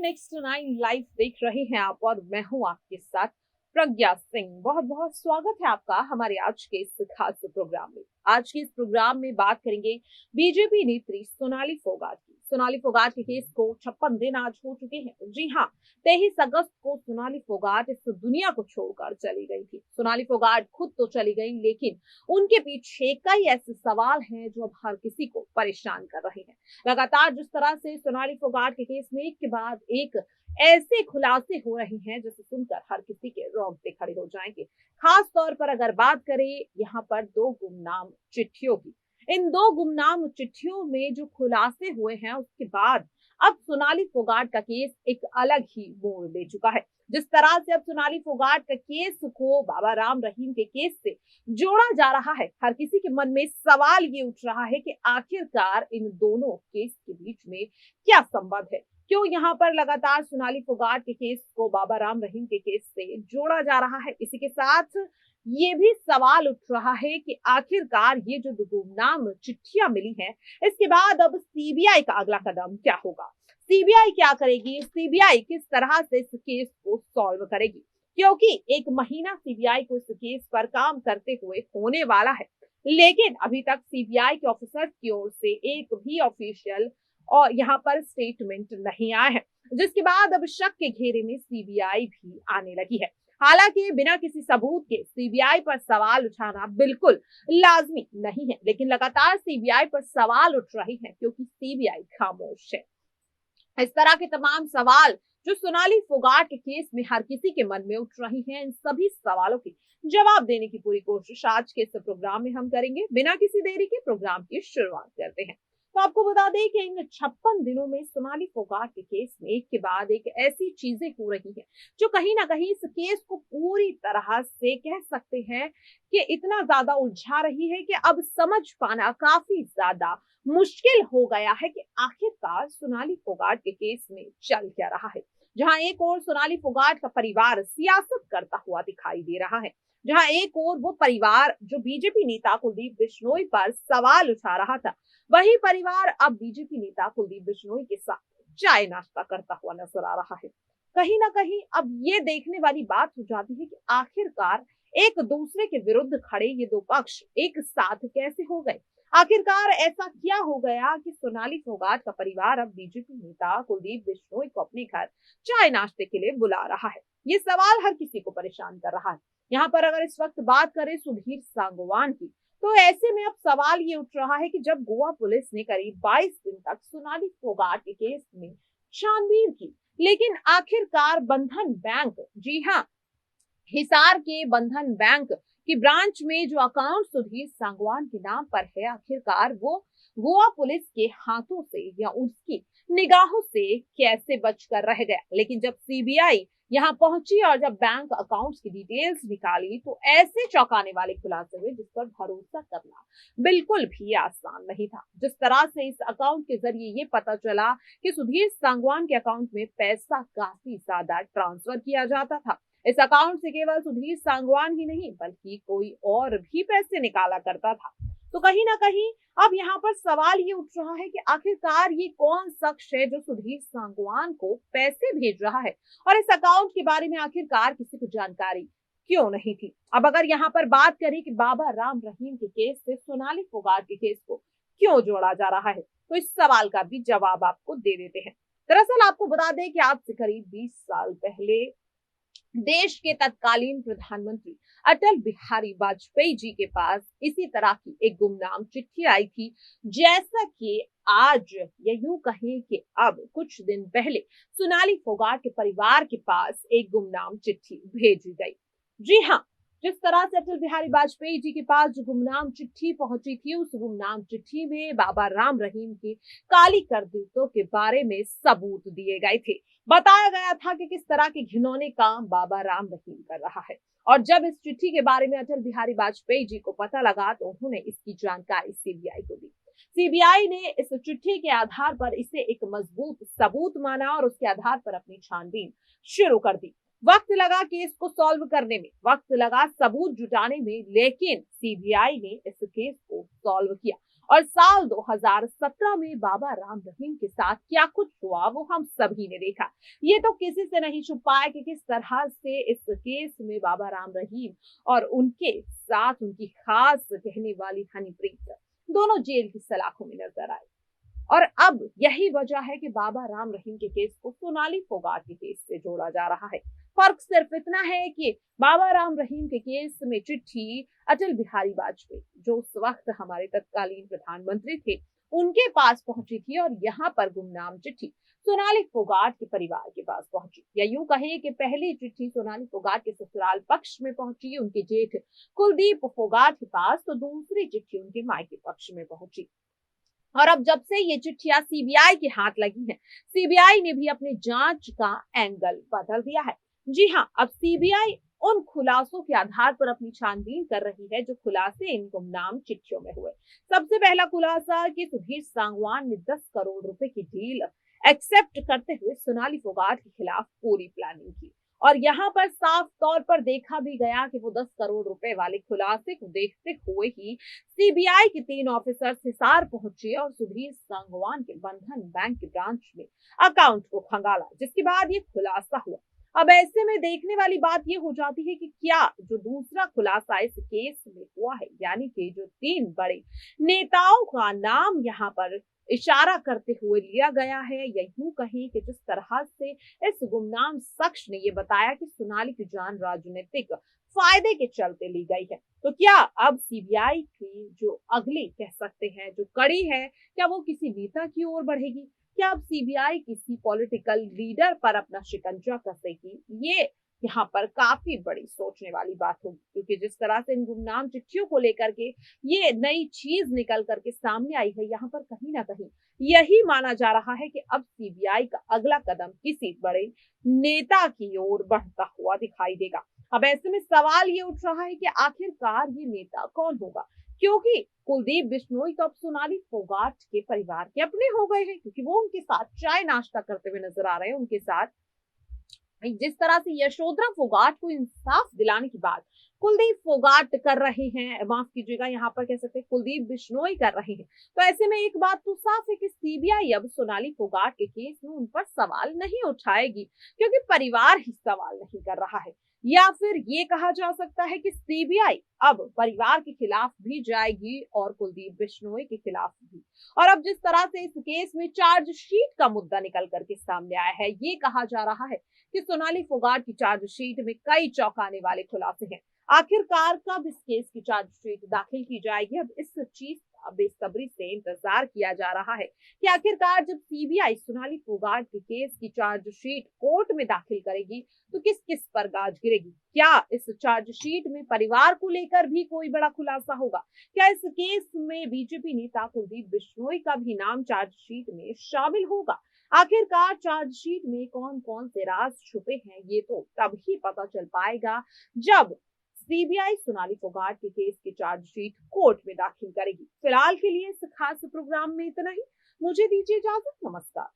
Next 9 live देख रहे हैं आप और मैं हूं आपके साथ प्रज्ञा सिंह। बहुत बहुत स्वागत है आपका हमारे आज के इस खास प्रोग्राम में। आज के इस प्रोग्राम में बात करेंगे बीजेपी नेत्री सोनाली फोगाट की। सोनाली फोगाट के केस को 56 दिन आज हो चुके हैं। जी हाँ, 23 अगस्त को सोनाली फोगाट इस दुनिया को छोड़कर चली गई थी। सोनाली फोगाट खुद तो चली गई, लेकिन उनके पीछे कई ऐसे सवाल हैं जो अब हर किसी को परेशान कर रहे हैं। लगातार जिस तरह से सोनाली फोगाट के केस में एक के बाद एक ऐसे खुलासे हो रहे हैं जिसे सुनकर हर किसी के रोंगटे खड़े हो जाएंगे। खास तौर पर अगर बात करें यहाँ पर 2 गुमनाम चिट्ठियों की, इन 2 गुमनाम चिट्ठियों में जो खुलासे हुए हैं उसके बाद अब सोनाली फोगाट का केस एक अलग ही मोड़ ले चुका है। जिस तरह से अब सोनाली फोगाट का केस को बाबा राम रहीम के केस से जोड़ा जा रहा है, हर किसी के मन में सवाल ये उठ रहा है कि आखिरकार इन दोनों केस के बीच में क्या संबंध है। क्यों यहाँ पर लगातार सोनाली फोगाट के केस को बाबा राम रहीम के केस से जोड़ा जा रहा है। इसी के साथ ये भी सवाल उठ रहा है कि आखिरकार ये जो गुमनाम चिट्ठियां मिली हैं, इसके बाद अब सीबीआई का अगला कदम क्या होगा। सीबीआई क्या करेगी, सीबीआई किस तरह से इस केस को सॉल्व करेगी, क्योंकि 1 महीना सीबीआई को इस केस पर काम करते हुए होने वाला है, लेकिन अभी तक सीबीआई के ऑफिसर्स की ओर से एक भी ऑफिशियल और यहाँ पर स्टेटमेंट नहीं आया है, जिसके बाद अब शक के घेरे में सीबीआई भी आने लगी है। हालांकि बिना किसी सबूत के सीबीआई पर सवाल उठाना बिल्कुल लाजमी नहीं है, लेकिन लगातार सीबीआई पर सवाल उठ रहे हैं क्योंकि सीबीआई खामोश है। इस तरह के तमाम सवाल जो सोनाली फोगाट के केस में हर किसी के मन में उठ रही हैं, इन सभी सवालों के जवाब देने की पूरी कोशिश आज के इस प्रोग्राम में हम करेंगे। बिना किसी देरी के प्रोग्राम की शुरुआत करते हैं। तो आपको बता दें कि इन 56 दिनों में सोनाली फोगाट के केस में एक के बाद एक ऐसी चीजें हो रही हैं जो कहीं ना कहीं इस केस को पूरी तरह से कह सकते हैं कि इतना ज्यादा उलझा रही है कि अब समझ पाना काफी ज्यादा मुश्किल हो गया है कि आखिरकार सोनाली फोगाट के केस में चल क्या रहा है। जहां एक और सोनाली फोगाट का परिवार सियासत करता हुआ दिखाई दे रहा है, जहां एक और वो परिवार जो बीजेपी नेता कुलदीप बिश्नोई पर सवाल उठा रहा था, वही परिवार अब बीजेपी नेता कुलदीप बिश्नोई के साथ चाय नाश्ता करता हुआ नजर आ रहा है। कहीं ना कहीं अब ये देखने वाली बात हो जाती है कि आखिरकार एक दूसरे के विरुद्ध खड़े ये 2 पक्ष एक साथ कैसे हो गए। आखिरकार ऐसा क्या हो गया कि सोनाली फोगाट का परिवार अब बीजेपी नेता कुलदीप बिश्नोई को अपने घर चाय नाश्ते के लिए बुला रहा है। ये सवाल हर किसी को परेशान कर रहा है। यहाँ पर अगर इस वक्त बात करें सुधीर सांगवान की, तो ऐसे में अब सवाल ये उठ रहा है कि जब गोवा पुलिस ने करीब 22 दिन तक सोनाली फोगाट के केस में छानबीन की, लेकिन आखिरकार बंधन बैंक, जी हाँ, हिसार के बंधन बैंक की ब्रांच में जो अकाउंट सुधीर सांगवान के नाम पर है, आखिरकार वो गोवा पुलिस के हाथों से या उसकी निगाहों से कैसे बचकर रह गया। लेकिन जब सीबीआई यहाँ पहुंची और जब बैंक अकाउंट्स की डिटेल्स निकाली, तो ऐसे चौंकाने वाले खुलासे हुए जिस पर भरोसा करना बिल्कुल भी आसान नहीं था। जिस तरह से इस अकाउंट के जरिए ये पता चला कि सुधीर सांगवान के अकाउंट में पैसा काफी ज्यादा ट्रांसफर किया जाता था। इस अकाउंट से केवल सुधीर सांगवान ही नहीं बल्कि कोई और भी पैसे निकाला करता था। तो कहीं ना कहीं अब यहाँ पर सवाल ये उठ रहा है कि आखिरकार ये कौन शख्स है जो सुधीर सांगवान को पैसे भेज रहा है, और इस अकाउंट के बारे में आखिरकार किसी को जानकारी क्यों नहीं थी। अब अगर यहाँ पर बात करें कि बाबा राम रहीम के केस से सोनाली फोगाट के केस को क्यों जोड़ा जा रहा है, तो इस सवाल का भी जवाब आपको दे देते हैं। दरअसल आपको बता दें कि आज से करीब 20 साल पहले देश के तत्कालीन प्रधानमंत्री अटल बिहारी वाजपेयी जी के पास इसी तरह की एक गुमनाम चिट्ठी आई थी, जैसा कि आज या यूं कहें कि अब कुछ दिन पहले सोनाली फोगाट के परिवार के पास एक गुमनाम चिट्ठी भेजी गई। जी हाँ, जिस तरह से अटल बिहारी वाजपेयी जी के पास जो गुमनाम चिट्ठी पहुंची थी, उस गुमनाम चिट्ठी में बाबा राम रहीम की काली करतूतों के बारे में सबूत दिए गए थे। बताया गया था कि किस तरह के घिनौने काम बाबा राम रहीम कर रहा है। और जब इस चिट्ठी के बारे में अटल बिहारी वाजपेयी जी को पता लगा, तो उन्होंने इसकी जानकारी सीबीआई को दी। सीबीआई ने इस चिट्ठी के आधार पर इसे एक मजबूत सबूत माना और उसके आधार पर अपनी छानबीन शुरू कर दी। वक्त लगा केस को सॉल्व करने में, वक्त लगा सबूत जुटाने में, लेकिन सीबीआई ने इस केस को सॉल्व किया और साल 2017 में बाबा राम रहीम के साथ क्या कुछ हुआ वो हम सभी ने देखा। ये तो किसी से नहीं छुपाया कि किस तरह से इस केस में बाबा राम रहीम और उनके साथ उनकी खास कहने वाली हनीप्रीत दोनों जेल की सलाखों में नजर आए। और अब यही वजह है कि बाबा राम रहीम के केस को सोनाली फोगाट के केस से जोड़ा जा रहा है। फर्क सिर्फ इतना है कि बाबा राम रहीम के केस में चिट्ठी अटल बिहारी वाजपेयी, जो उस वक्त हमारे तत्कालीन प्रधानमंत्री थे, उनके पास पहुंची थी और यहाँ पर गुमनाम चिट्ठी सोनाली फोगाट के परिवार के पास पहुंची। या यूं कहे कि पहली चिट्ठी सोनाली फोगाट के ससुराल पक्ष में पहुंची उनके जेठ कुलदीप फोगाट के पास, तो दूसरी चिट्ठी उनके मायके पक्ष में पहुंची। और अब जब से ये चिट्ठियां सीबीआई के हाथ लगी हैं, सीबीआई ने भी अपने जांच का एंगल बदल दिया है। जी हां, अब सीबीआई उन खुलासों के आधार पर अपनी छानबीन कर रही है जो खुलासे इन गुमनाम चिट्ठियों में हुए। सबसे पहला खुलासा कि सुधीर सांगवान ने 10 करोड़ रुपए की डील एक्सेप्ट करते हुए सोनाली फोगाट के खिलाफ पूरी प्लानिंग की। और यहाँ पर साफ तौर पर देखा भी गया कि वो 10 करोड़ रुपए वाले खुलासे को देखते हुए ही सीबीआई के 3 ऑफिसर्स हिसार पहुंचे और सुधीर सांगवान के बंधन बैंक के ब्रांच में अकाउंट को खंगाला, जिसके बाद ये खुलासा हुआ। अब ऐसे में देखने वाली बात ये हो जाती है कि क्या जो दूसरा खुलासा इस केस में हुआ है, यानी कि जो 3 बड़े नेताओं का नाम यहाँ पर इशारा करते हुए लिया गया है, या यूं कहें कि जिस तरह से इस गुमनाम शख्स ने ये बताया कि सोनाली की जान राजनीतिक फायदे के चलते ली गई है, तो क्या अब सीबीआई की जो अगली कह सकते हैं जो कड़ी है, क्या वो किसी नेता की ओर बढ़ेगी? क्या अब सीबीआई किसी पॉलिटिकल लीडर पर अपना शिकंजा कसेगी? ये यहाँ पर काफी बड़ी सोचने वाली बात होगी, क्योंकि जिस तरह से इन गुमनाम चिट्ठियों को लेकर के ये नई चीज निकल करके सामने आई है, यहाँ पर कहीं ना कहीं यही माना जा रहा है कि अब सीबीआई का अगला कदम किसी बड़े नेता की ओर बढ़ता हुआ दिखाई देगा। अब ऐसे में सवाल ये उठ रहा है कि आखिरकार ये नेता कौन होगा, क्योंकि कुलदीप बिश्नोई तो अब सोनाली फोगाट के परिवार के अपने हो गए हैं, क्योंकि वो उनके साथ चाय नाश्ता करते हुए नजर आ रहे हैं। उनके साथ जिस तरह से यशोधरा फोगाट को इंसाफ दिलाने की बात कुलदीप फोगाट कर रहे हैं, माफ कीजिएगा यहाँ पर कह सकते हैं कुलदीप बिश्नोई कर रहे हैं, तो ऐसे में एक बात तो साफ है कि सीबीआई अब सोनाली फोगाट के केस में उन पर सवाल नहीं उठाएगी, क्योंकि परिवार ही सवाल नहीं कर रहा है। या फिर ये कहा जा सकता है कि सीबीआई अब परिवार के खिलाफ भी जाएगी और कुलदीप बिश्नोई के खिलाफ भी। और अब जिस तरह से इस केस में चार्जशीट का मुद्दा निकल करके सामने आया है, ये कहा जा रहा है कि सोनाली फोगाट की चार्जशीट में कई चौंकाने वाले खुलासे हैं। आखिरकार कब इस केस की चार्जशीट दाखिल की जाएगी, अब इस चीज का बेसब्री से इंतजार किया जा रहा है कि आखिरकार जब सीबीआई सोनाली फोगाट के केस की चार्जशीट कोर्ट में दाखिल करेगी तो किस किस पर गाज गिरेगी। क्या इस चार्जशीट में परिवार को लेकर भी कोई बड़ा खुलासा होगा? क्या इस केस में बीजेपी नेता कुलदीप बिश्नोई का भी नाम चार्जशीट में शामिल होगा? आखिरकार चार्जशीट में कौन कौन से राज छुपे हैं, ये तो तभी पता चल पाएगा जब सीबीआई सोनाली फोगाट के केस की चार्जशीट कोर्ट में दाखिल करेगी। फिलहाल के लिए इस खास प्रोग्राम में इतना ही। मुझे दीजिए इजाजत। नमस्कार।